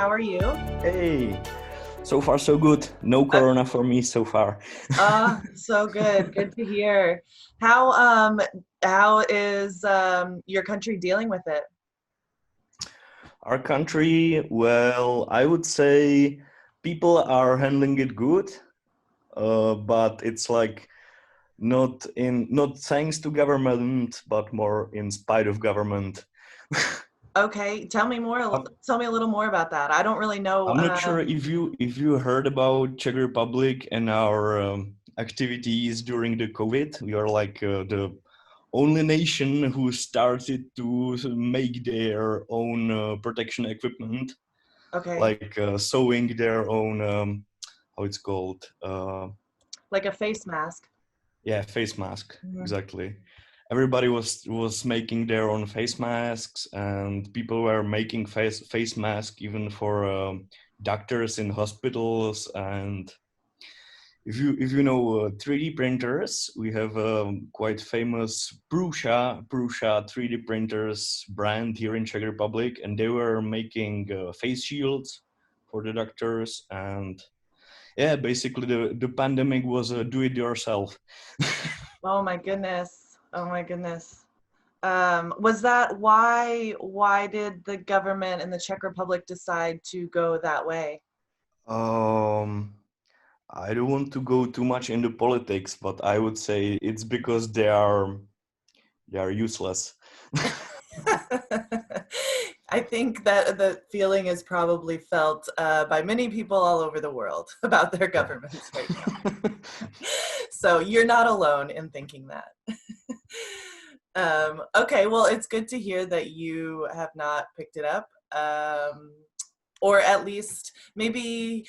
How are you? Hey, so far so good. No corona for me so far. So good. Good to hear. How is your country dealing with it? Our country, well, I would say people are handling it good, but it's like not thanks to government, but more in spite of government. Okay, tell me more. I'm Tell me a little more about that. I don't really know. I'm not sure if you heard about Czech Republic and our activities during the COVID. We are like the only nation who started to make their own protection equipment, Okay, like sewing their own how it's called, like a face mask. yeah, face mask, Mhm. exactly. Everybody was making their own face masks, and people were making face mask even for doctors in hospitals. And if you know 3D printers, we have a quite famous Prusa 3D printers brand here in Czech Republic, and they were making face shields for the doctors. And yeah, basically the pandemic was a do-it-yourself. Oh my goodness. Oh my goodness. Was that why did the government in the Czech Republic decide to go that way? um, I don't want to go too much into politics, but I would say it's because they are useless. I think that the feeling is probably felt by many people all over the world about their Yeah. governments right now. So you're not alone in thinking that. Okay, well, it's good to hear that you have not picked it up. Or at least maybe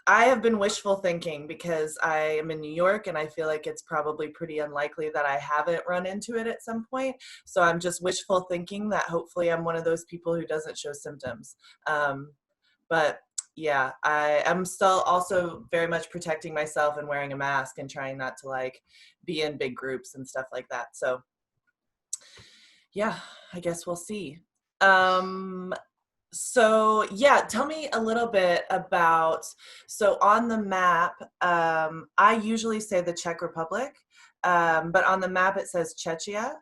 I have been wishful thinking because I am in New York and I feel like it's probably pretty unlikely that I haven't run into it at some point. So I'm just wishful thinking that hopefully I'm one of those people who doesn't show symptoms. But yeah, I am still also very much protecting myself and wearing a mask and trying not to like be in big groups and stuff like that. So yeah, I guess we'll see. Um, so yeah, tell me a little bit about, so on the map, I usually say the Czech Republic, but on the map it says Czechia.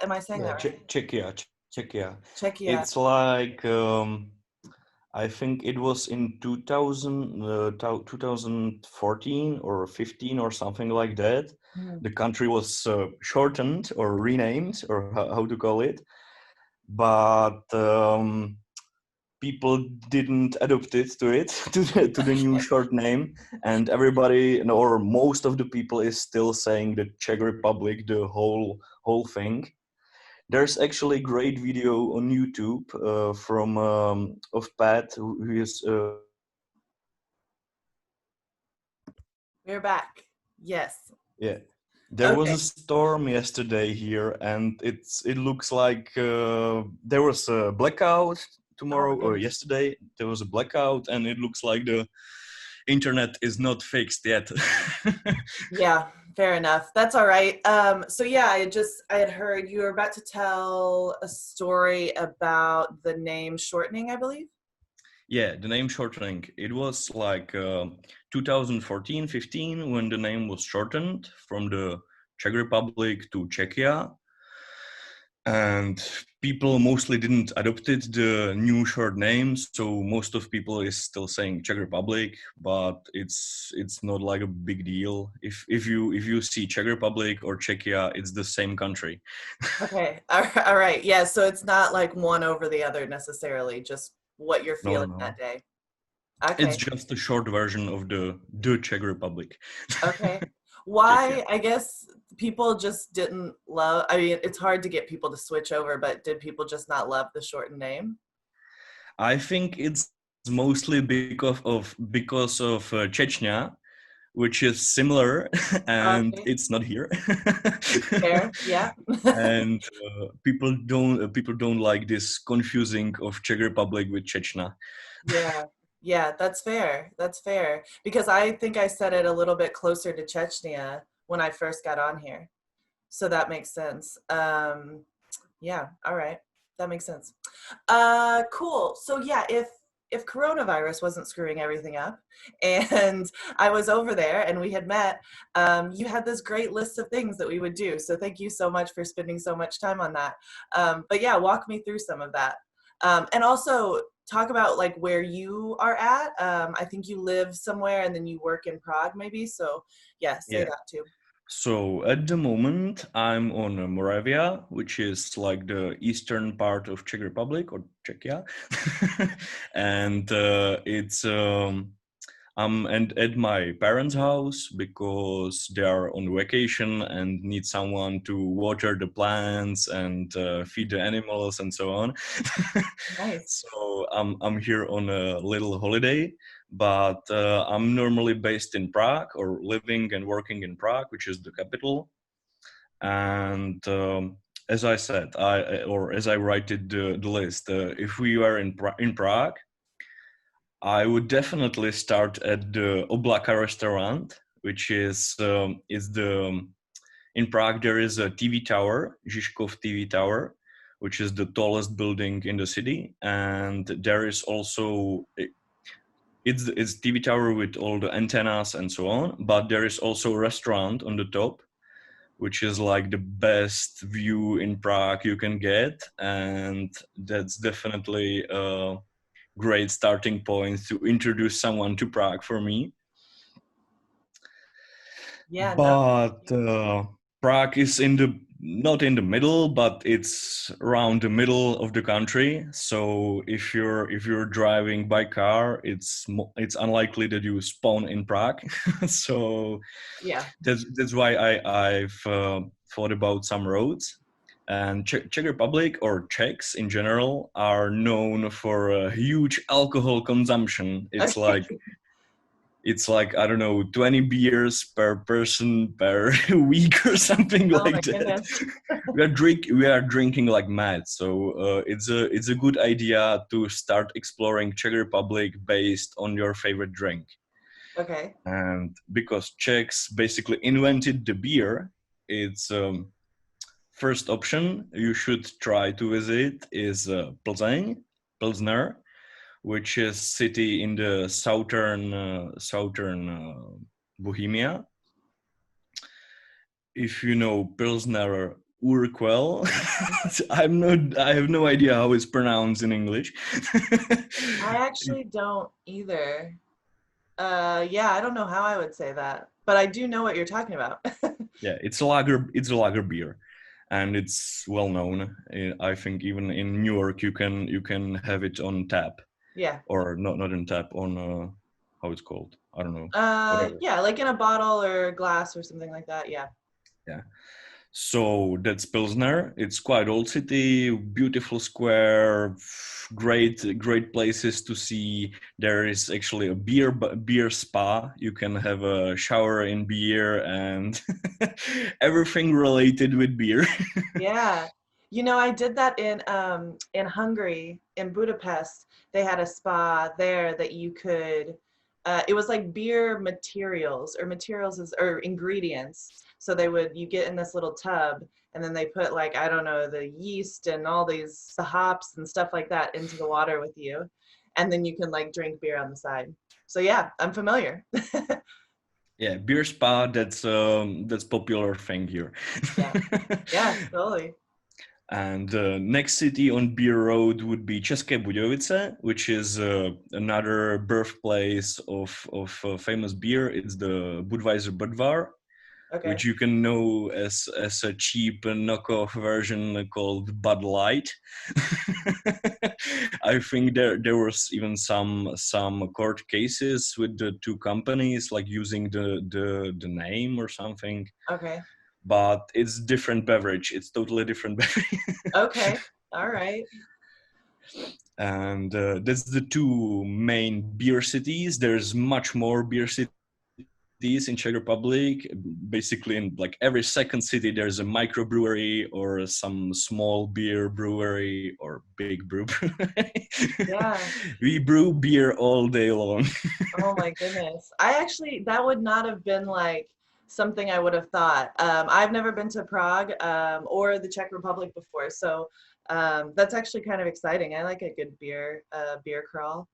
Am I saying Yeah, that right? Czechia. Czechia. It's like I think it was in 2014 or 15 or something like that. Mhm. The country was shortened or renamed, or how to call it, but people didn't adapt it to the new short name, and everybody or most of the people is still saying the Czech Republic, the whole thing. There's actually a great video on YouTube from of Pat, who is We're back. Yes. yeah. There was Okay. a storm yesterday here, and it looks like there was a blackout Oh my tomorrow or goodness. yesterday. There was a blackout, and it looks like the internet is not fixed yet. Yeah, fair enough. That's all right. So yeah, I had heard you were about to tell a story about the name shortening, I believe. Yeah, the name shortening. It was like 2014, 15 when the name was shortened from the Czech Republic to Czechia. And people mostly didn't adopt it, the new short names. So most of people is still saying Czech Republic, but it's not like a big deal. If you see Czech Republic or Czechia, it's the same country. Okay. All right. Yeah. So it's not like one over the other necessarily, just what you're No, feeling that no. day. It's Okay. just a short version of the Czech Republic. Okay. Czechia. Why? I guess people just didn't love, I mean, it's hard to get people to switch over, but did people just not love the shortened name? I think it's mostly because of Chechnya, which is similar, and Okay. it's not here. Fair. Yeah. And people don't like this confusing of Czech Republic with Chechnya. Yeah. Yeah. That's fair. That's fair. Because I think I said it a little bit closer to Chechnya when I first got on here. So that makes sense. Yeah, all right. That makes sense. Cool. So yeah, if coronavirus wasn't screwing everything up and I was over there and we had met, you had this great list of things that we would do. So thank you so much for spending so much time on that. But yeah, walk me through some of that. And also talk about like where you are at. I think you live somewhere and then you work in Prague maybe. So yeah, say Yeah. that too. So at the moment, I'm on Moravia, which is like the eastern part of Czech Republic or Czechia, and I'm at my parents' house because they are on vacation and need someone to water the plants and feed the animals and so on. Nice. So I'm here on a little holiday, but I'm normally based in Prague or living and working in Prague, which is the capital. And as I said, or as I write it the list, if we were in Prague, I would definitely start at the Oblaka restaurant, which is in Prague. There is a TV tower, Žižkov TV tower, which is the tallest building in the city, and there is also it's TV tower with all the antennas and so on. But there is also a restaurant on the top, which is like the best view in Prague you can get, and that's definitely a great starting point to introduce someone to Prague for me. Yeah, no. But Prague is not in the middle, but it's around the middle of the country. So if you're driving by car, it's unlikely that you spawn in Prague. So Yeah. that's why I've thought about some roads. And Czech Republic or Czechs in general are known for a huge alcohol consumption. Okay. It's like, I don't know, 20 beers per person per week or something Oh like my that. goodness. We are drinking like mad. So it's a good idea to start exploring Czech Republic based on your favorite drink. Okay. And because Czechs basically invented the beer, it's first option you should try to visit is Plzeň, Pilsner, which is city in the southern Bohemia. If you know Pilsner Urquell, I have no idea how it's pronounced in English. I actually don't either. Yeah, I don't know how I would say that, but I do know what you're talking about. Yeah, it's a lager beer, and it's well known. I think even in New York you can have it on tap. Yeah. Or not in tap, on how it's called, I don't know, whatever. Yeah, like in a bottle or glass or something like that. Yeah. Yeah, so that's Pilsner. It's quite old city, beautiful square, great places to see. There is actually a beer spa. You can have a shower in beer and everything related with beer. Yeah. You know, I did that in Hungary, in Budapest. They had a spa there that you could it was like beer materials or ingredients. So you get in this little tub and then they put like, I don't know, the yeast and all the hops and stuff like that into the water with you. And then you can like drink beer on the side. So yeah, I'm familiar. Yeah, beer spa, that's popular thing here. Yeah. Yeah, totally. And next city on beer road would be České Budějovice, which is another birthplace of famous beer. It's the Budweiser Budvar, Okay. which you can know as a cheap knockoff version called Bud Light. I think there was even some court cases with the two companies, like using the name or something. Okay. But it's different beverage. It's totally different beverage. Okay. All right. And that's the two main beer cities. There's much more beer cities in Czech Republic. Basically, in like every second city, there's a microbrewery or some small beer brewery or big brew. Yeah. We brew beer all day long. Oh my goodness. That would not have been like something I would have thought. I've never been to Prague or the Czech Republic before. So That's actually kind of exciting. I like a good beer crawl.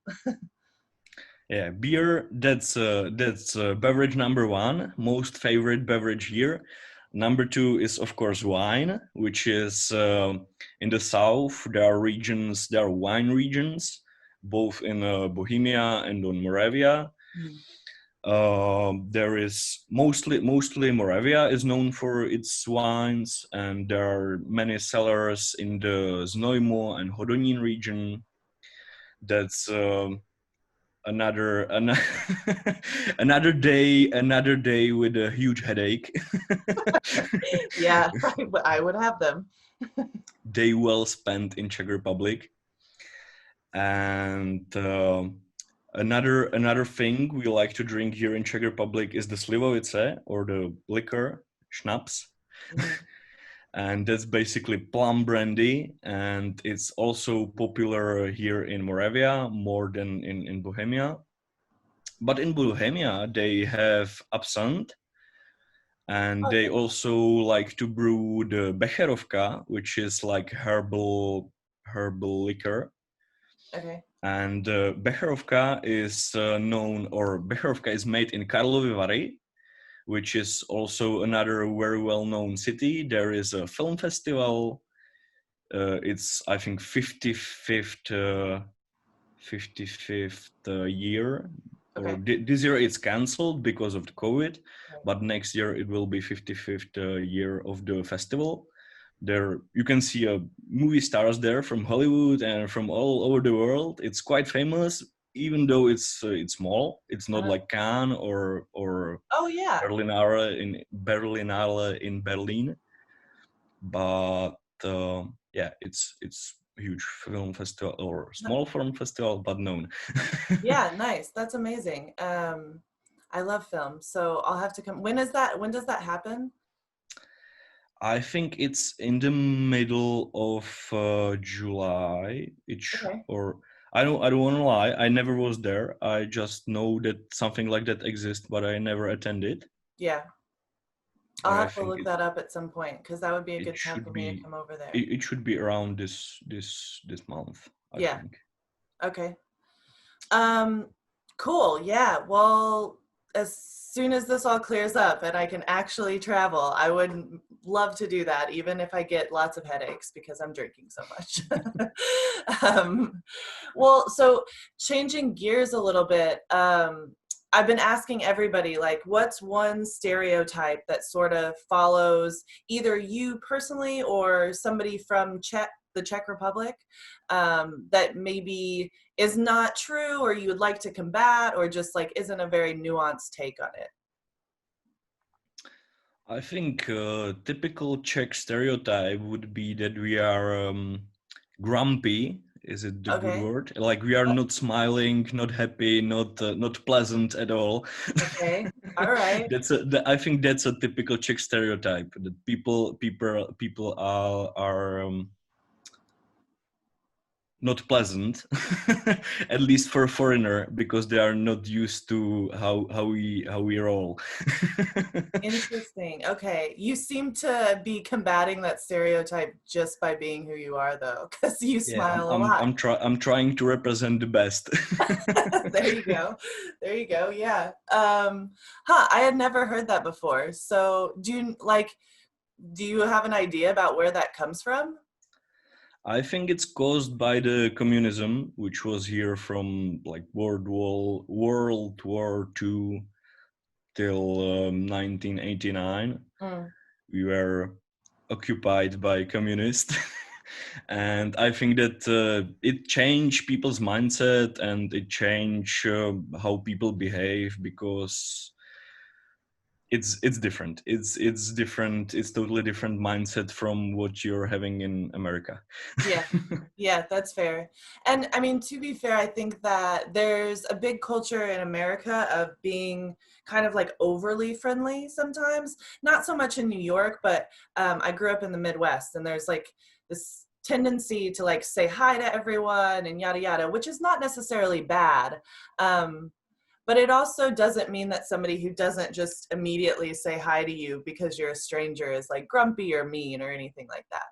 Yeah, beer, that's beverage number one, most favorite beverage here. Number two is, of course, wine, which is in the south. There are wine regions, both in Bohemia and on Moravia. Mm. There is mostly Moravia is known for its wines, and there are many cellars in the Znojmo and Hodonín region. That's another another day with a huge headache. Yeah, I would have them. Day well spent in Czech Republic. And another thing we like to drink here in Czech Republic is the slivovice, or the liquor, schnapps. Mm. And that's basically plum brandy, and it's also popular here in Moravia more than in Bohemia. But in Bohemia they have absinthe, and they Okay. also like to brew the becherovka, which is like herbal liquor. Okay. And becherovka is becherovka is made in Karlovy Vary, which is also another very well-known city. There is a film festival. It's, I think, 55th year, or Okay. this year it's cancelled because of the COVID, Right. but next year it will be 55th year of the festival. There you can see movie stars there from Hollywood and from all over the world. It's quite famous, even though it's small. It's not Uh-huh. like Cannes or Oh yeah. Berlinale in Berlin, but yeah, it's a huge film festival or No- small film festival, but known. Yeah, nice. That's amazing. I love film, so I'll have to come. When is that? When does that happen? I think it's in the middle of July. Okay. Or I don't want to lie. I never was there. I just know that something like that exists, but I never attended. Yeah. I'll But I have to think look that up at some point because that would be a it good time for should me to be come over there. it should be around this month, I Yeah. think. Okay. Um, cool. Yeah. Well, as soon as this all clears up and I can actually travel, I would love to do that, even if I get lots of headaches because I'm drinking so much. um, well, so changing gears a little bit, I've been asking everybody, like, what's one stereotype that sort of follows either you personally or somebody from the Czech Republic, that maybe is not true or you would like to combat, or just like isn't a very nuanced take on it? I think typical Czech stereotype would be that we are grumpy. Is it the good Okay. word? Like we are not smiling, not happy, not pleasant at all. Okay. All right. I think that's a typical Czech stereotype that people are not pleasant, at least for a foreigner, because they are not used to how we roll. Interesting. Okay. You seem to be combating that stereotype just by being who you are, though, because you Yeah, smile a lot. I'm trying to represent the best. There you go. There you go. Yeah. I had never heard that before. So do you have an idea about where that comes from? I think it's caused by the communism, which was here from like World War II till 1989. Mm. We were occupied by communists. And I think that it changed people's mindset, and it changed how people behave, because it's different. It's different. It's totally different mindset from what you're having in America. Yeah. Yeah, that's fair. And I mean, to be fair, I think that there's a big culture in America of being kind of like overly friendly sometimes. Not so much in New York, but I grew up in the Midwest, and there's like this tendency to like say hi to everyone and yada yada, which is not necessarily bad. Um, but it also doesn't mean that somebody who doesn't just immediately say hi to you because you're a stranger is like grumpy or mean or anything like that.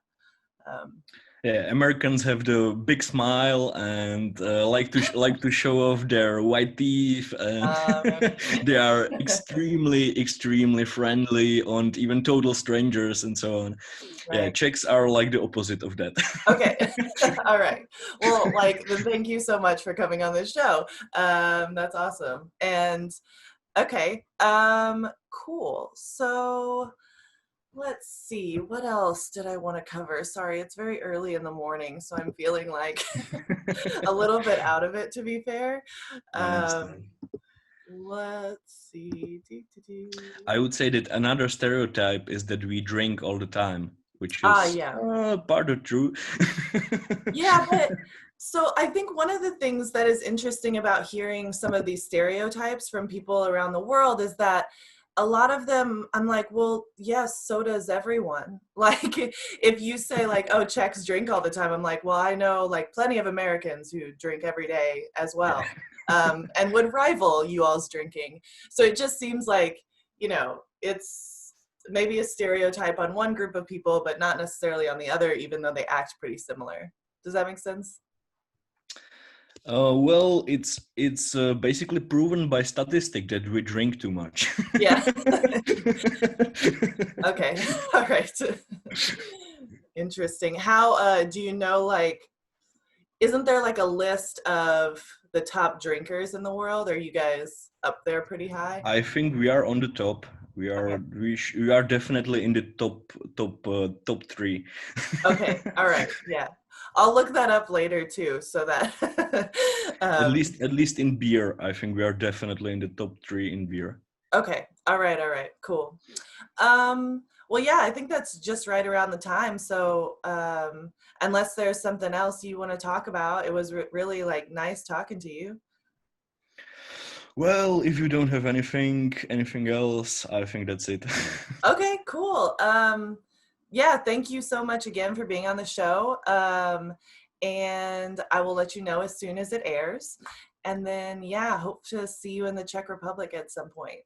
Um, Yeah, Americans have the big smile and like to show off their white teeth, and they are extremely friendly and even total strangers and so on. Yeah, Right. Czechs are like the opposite of that. Okay. All right. Well, like, then thank you so much for coming on this show. That's awesome. And okay. Cool. So let's see. What else did I want to cover? Sorry, it's very early in the morning, so I'm feeling like a little bit out of it, to be fair. I understand. Let's see. I would say that another stereotype is that we drink all the time, which is Yeah. part of true. Yeah, but so I think one of the things that is interesting about hearing some of these stereotypes from people around the world is that a lot of them, I'm like, well, yes, so does everyone. Like, if you say like, oh, Czechs drink all the time, I'm like, well, I know like plenty of Americans who drink every day as well, and would rival you all's drinking. So it just seems like, it's maybe a stereotype on one group of people, but not necessarily on the other, even though they act pretty similar. Does that make sense? Well, it's basically proven by statistic that we drink too much. Yeah. Okay. All right. Interesting. How do you know, like, isn't there like a list of the top drinkers in the world? Are you guys up there pretty high? I think we are on the top. We are Okay. we are definitely in the top 3. Okay. All right. Yeah. I'll look that up later too, so that At least in beer, I think we are definitely in the top 3 in beer. okay. All right. Cool. Well, yeah, I think that's just right around the time. So, unless there's something else you want to talk about, it was really like nice talking to you. Well, if you don't have anything else, I think that's it. Okay, cool. Yeah, thank you so much again for being on the show. And I will let you know as soon as it airs. And then, yeah, hope to see you in the Czech Republic at some point.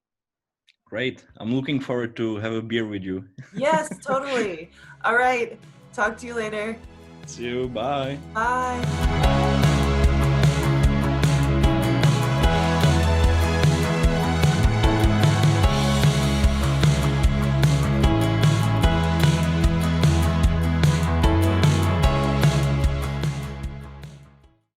Great. I'm looking forward to have a beer with you. Yes, totally. All right. Talk to you later. See you. Bye. Bye.